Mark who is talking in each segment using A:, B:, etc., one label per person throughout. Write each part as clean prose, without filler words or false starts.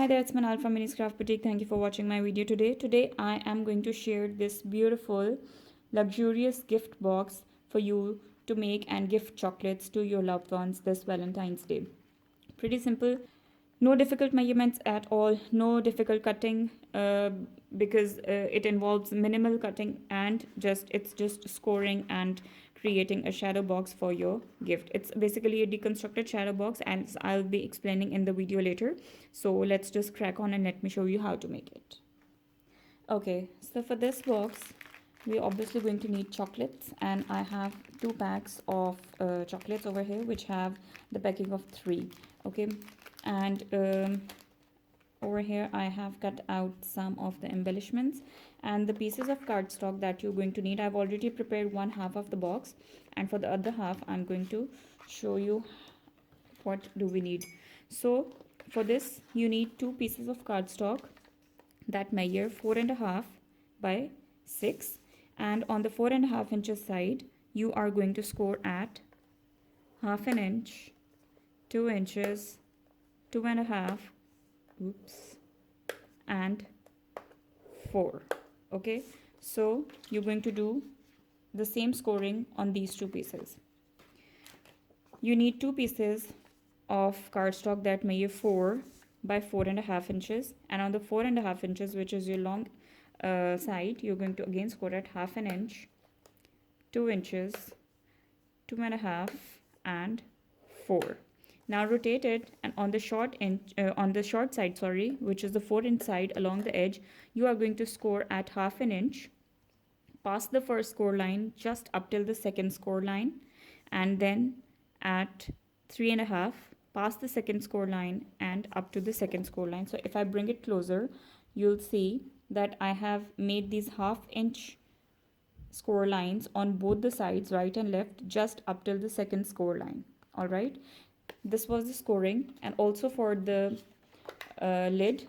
A: Hi there, it's Manal from Miniscraftboutique. Thank you for watching my video today. Today I am going to share this beautiful, luxurious gift box for you to make and gift chocolates to your loved ones this Valentine's Day. Pretty simple, no difficult measurements at all, no difficult cutting because it involves minimal cutting and it's just scoring and creating a shadow box for your gift. It's basically a deconstructed shadow box, and I'll be explaining in the video later. So let's just crack on and let me show you how to make it. Okay, so for this box we're obviously going to need chocolates, and I have 2 packs of chocolates over here which have the packing of 3. Okay, and over here I have cut out some of the embellishments and the pieces of cardstock that you're going to need. I've already prepared 1/2 of the box, and for the other half I'm going to show you what do we need. So for this you need 2 pieces of cardstock that measure 4.5 by 6, and on the 4.5 inches side you are going to score at 1/2 inch, 2 inches, 2.5, and 4. Okay, so you're going to do the same scoring on these 2 pieces. You need 2 pieces of cardstock that measure 4 by 4.5 inches, and on the 4.5 inches, which is your long side, you're going to again score at 1/2 inch, 2 inches, 2.5, and 4. Now rotate it, and on the short side, which is the 4-inch side along the edge, you are going to score at 1/2 inch, past the first score line just up till the second score line, and then at 3.5 past the second score line and up to the second score line. So if I bring it closer, you'll see that I have made these 1/2 inch score lines on both the sides, right and left, just up till the second score line. All right, this was the scoring. And also for the lid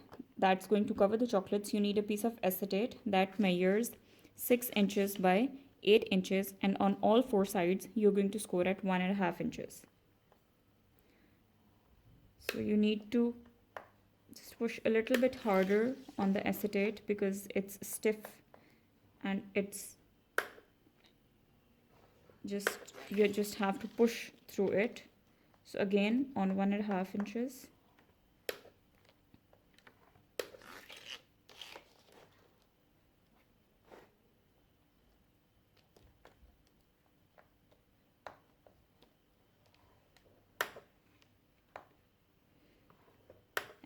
A: that's going to cover the chocolates, you need a piece of acetate that measures 6 inches by 8 inches, and on all 4 sides you're going to score at 1.5 inches. So you need to just push a little bit harder on the acetate because it's stiff, and you just have to push through it. So again on 1.5 inches.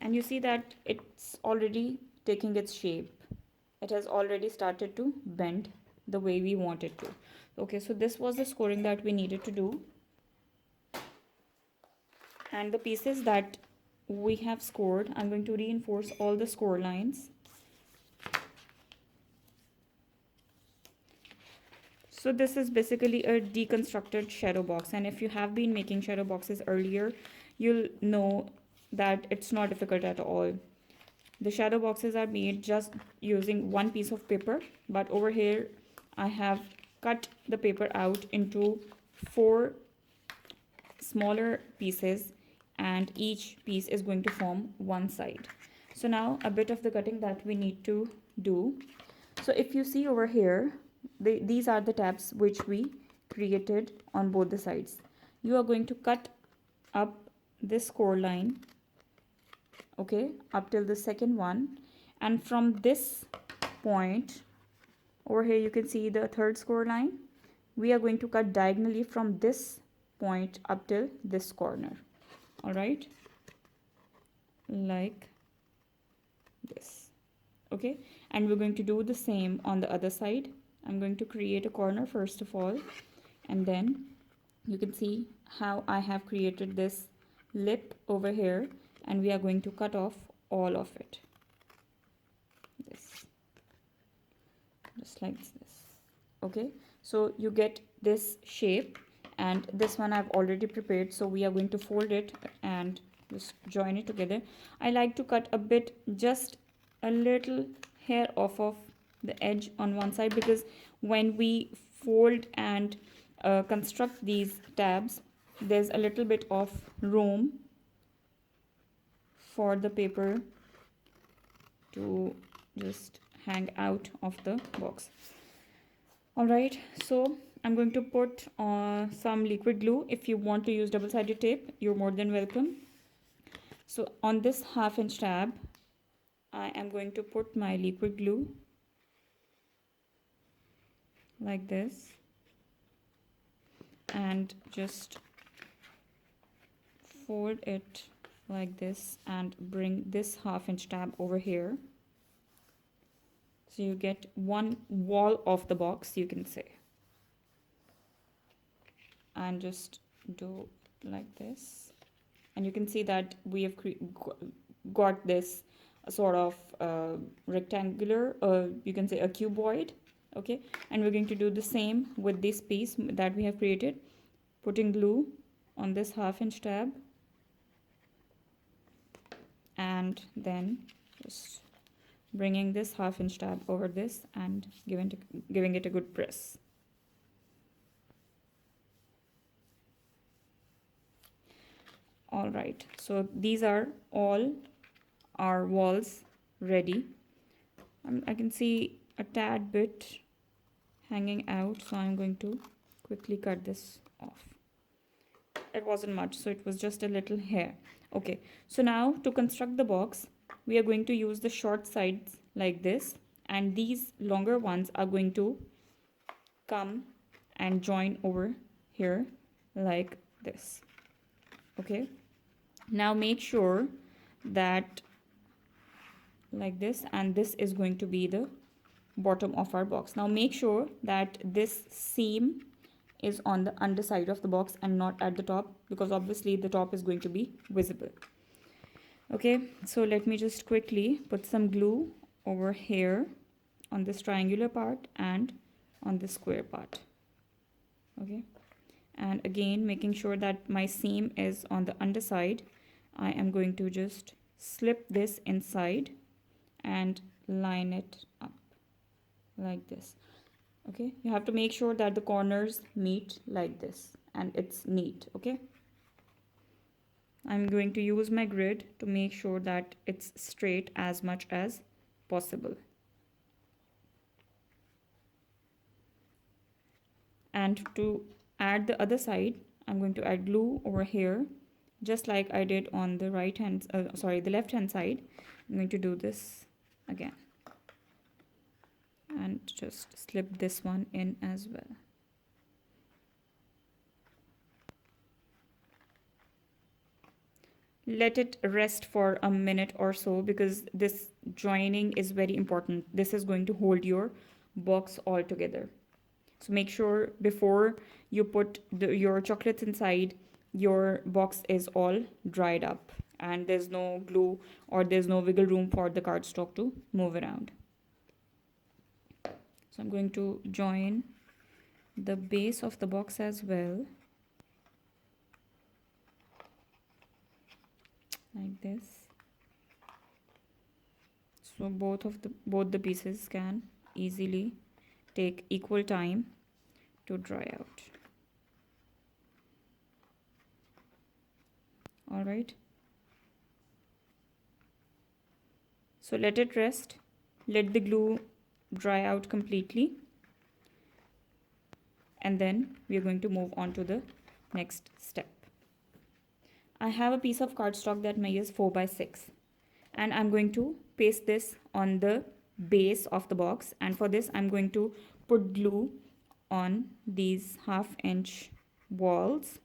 A: And you see that it's already taking its shape. It has already started to bend the way we want it to. Okay, so this was the scoring that we needed to do. And the pieces that we have scored, I'm going to reinforce all the score lines. So this is basically a deconstructed shadow box, and if you have been making shadow boxes earlier, you'll know that it's not difficult at all. The shadow boxes are made just using 1 piece of paper, but over here I have cut the paper out into 4 smaller pieces, and each piece is going to form 1 side. So now a bit of the cutting that we need to do. So if you see over here, these are the tabs which we created on both the sides. You are going to cut up this score line, okay, up till the second one, and from this point over here you can see the third score line. We are going to cut diagonally from this point up till this corner. All right, like this. Okay, and we're going to do the same on the other side. I'm going to create a corner first of all, and then you can see how I have created this lip over here, and we are going to cut off all of it, this, just like this. Okay, so you get this shape, and this one I've already prepared, so we are going to fold it and just join it together. I like to cut a bit, just a little hair off of the edge on one side, because when we fold and construct these tabs, there's a little bit of room for the paper to just hang out of the box. All right, so I'm going to put some liquid glue. If you want to use double-sided tape, you're more than welcome. So on this 1/2 inch tab, I am going to put my liquid glue like this and just fold it like this and bring this 1/2 inch tab over here. So you get one wall of the box, you can say. And just do like this. And you can see that we have got this sort of rectangular, you can say a cuboid. Okay, and we're going to do the same with this piece that we have created, putting glue on this 1/2 inch tab and then just bringing this 1/2 inch tab over this and giving it a good press. All right, so these are all our walls ready. I can see a tad bit hanging out, so I'm going to quickly cut this off. It wasn't much, so it was just a little hair. Okay, so now to construct the box, we are going to use the short sides like this, and these longer ones are going to come and join over here like this. Okay, now make sure that like this, and this is going to be the bottom of our box. Now make sure that this seam is on the underside of the box and not at the top, because obviously the top is going to be visible. Okay, so let me just quickly put some glue over here on this triangular part and on the square part. Okay, and again making sure that my seam is on the underside, I am going to just slip this inside and line it up like this. Okay, you have to make sure that the corners meet like this and it's neat. Okay, I'm going to use my grid to make sure that it's straight as much as possible. And to add the other side, I'm going to add glue over here, just like I did on the the left hand side. I'm going to do this again and just slip this one in as well. Let it rest for a minute or so, because this joining is very important. This is going to hold your box all together. So make sure before you put your chocolates inside, your box is all dried up and there's no glue or there's no wiggle room for the cardstock to move around. So I'm going to join the base of the box as well, like this, so both the pieces can easily take equal time to dry out. All right, so let it rest, let the glue dry out completely, and then we are going to move on to the next step. I have a piece of cardstock that measures 4 by 6, and I'm going to paste this on the base of the box, and for this I'm going to put glue on these 1/2 inch walls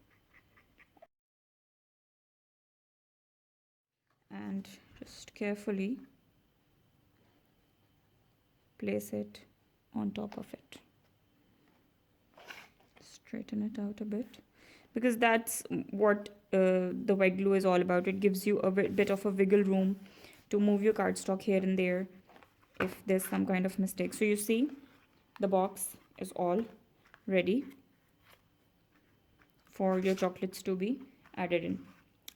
A: and just carefully place it on top of it. Straighten it out a bit, because that's what the white glue is all about. It gives you a bit of a wiggle room to move your cardstock here and there if there's some kind of mistake. So you see, the box is all ready for your chocolates to be added in.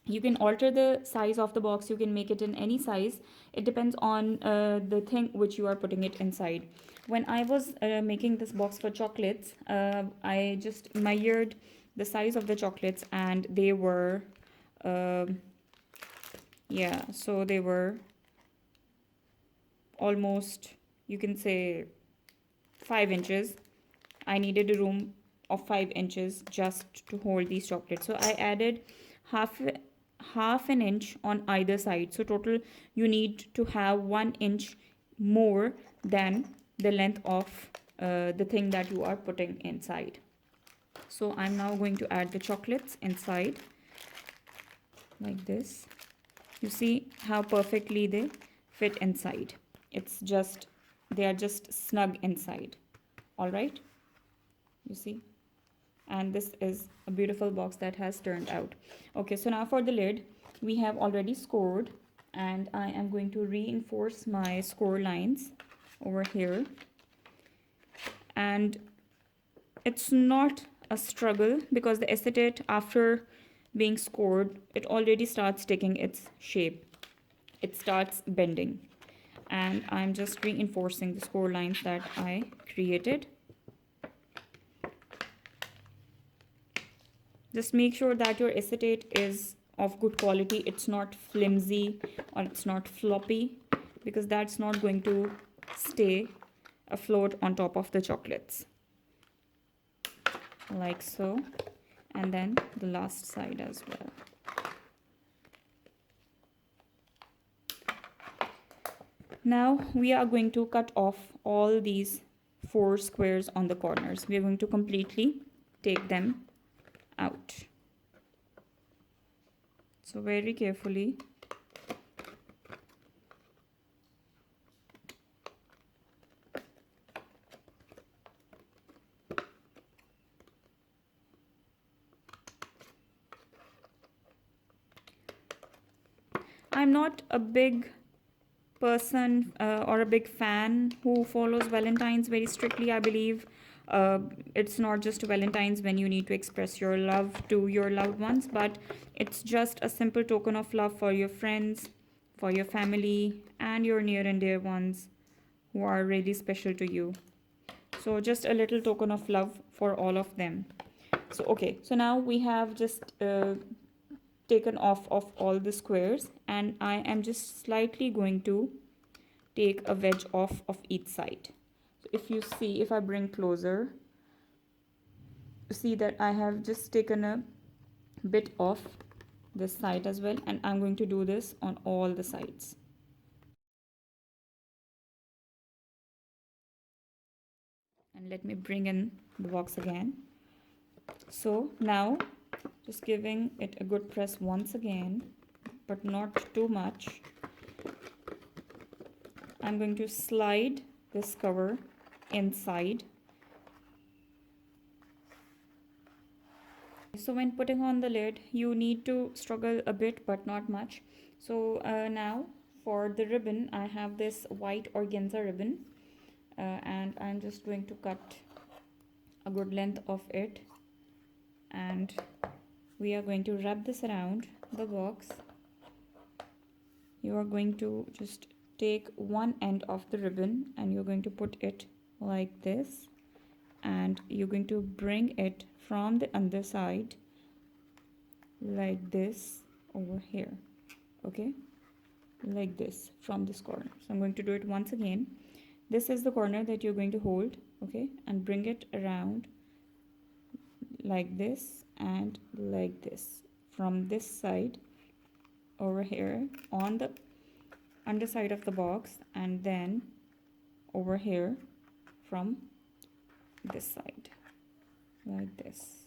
A: You can alter the size of the box, you can make it in any size. It depends on the thing which you are putting it inside. When I was making this box for chocolates, I just measured the size of the chocolates, and they were so they were almost, you can say, 5 inches. I needed a room of 5 inches just to hold these chocolates. So I added half half an inch on either side. So total you need to have 1 inch more than the length of the thing that you are putting inside. So I'm now going to add the chocolates inside like this. You see how perfectly they fit inside. It's just, they are just snug inside. All right, you see, and this is a beautiful box that has turned out. Okay, so now for the lid, we have already scored, and I am going to reinforce my score lines over here. And it's not a struggle because the acetate, after being scored, it already starts taking its shape. It starts bending, and I'm just reinforcing the score lines that I created. Just make sure that your acetate is of good quality. It's not flimsy or it's not floppy, because that's not going to stay afloat on top of the chocolates. Like so. And then the last side as well. Now we are going to cut off all these 4 squares on the corners. We are going to completely take them out. So very carefully. I'm not a big person or a big fan who follows Valentine's very strictly. I believe it's not just Valentine's when you need to express your love to your loved ones, but it's just a simple token of love for your friends, for your family, and your near and dear ones who are really special to you. So just a little token of love for all of them. So okay, so now we have just taken off of all the squares, and I am just slightly going to take a wedge off of each side. So if you see, if I bring closer, you see that I have just taken a bit off this side as well, and I'm going to do this on all the sides. And let me bring in the box again. So now just giving it a good press once again, but not too much. I'm going to slide this cover inside. So when putting on the lid, you need to struggle a bit, but not much. So now for the ribbon, I have this white organza ribbon, and I'm just going to cut a good length of it, and we are going to wrap this around the box. You are going to just take one end of the ribbon and you're going to put it like this, and you're going to bring it from the underside like this over here. Okay, like this from this corner. So I'm going to do it once again. This is the corner that you're going to hold, okay, and bring it around like this and like this from this side over here on the underside of the box, and then over here from this side like this.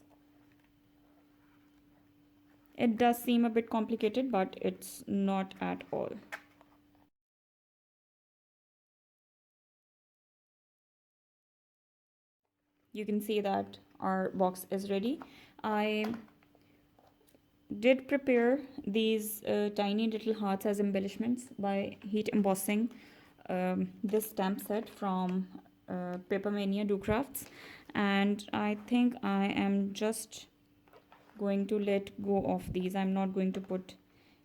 A: It does seem a bit complicated, but it's not at all. You can see that our box is ready. I did prepare these tiny little hearts as embellishments by heat embossing this stamp set from Papermania Do Crafts, and I think I am just going to let go of these. I'm not going to put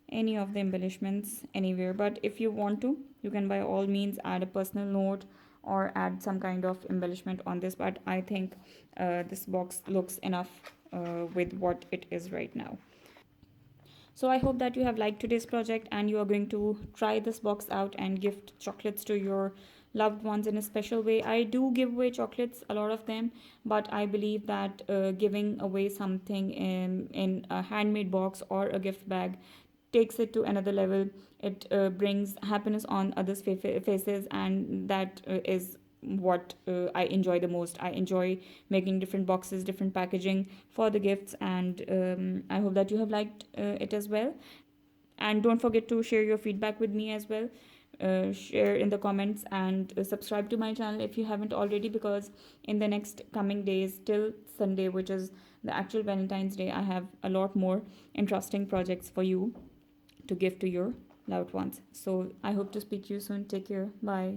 A: any of the embellishments anywhere, but if you want to, you can by all means add a personal note or add some kind of embellishment on this, but I think this box looks enough with what it is right now. So I hope that you have liked today's project and you are going to try this box out and gift chocolates to your loved ones in a special way. I do give away chocolates, a lot of them, but I believe that giving away something in a handmade box or a gift bag takes it to another level. It brings happiness on others' faces, and that is what I enjoy the most. I enjoy making different boxes, different packaging for the gifts, and I hope that you have liked it as well. And don't forget to share your feedback with me as well. Share in the comments and subscribe to my channel if you haven't already, because in the next coming days till Sunday, which is the actual Valentine's Day, I have a lot more interesting projects for you to give to your loved ones. So I hope to speak to you soon. Take care. Bye.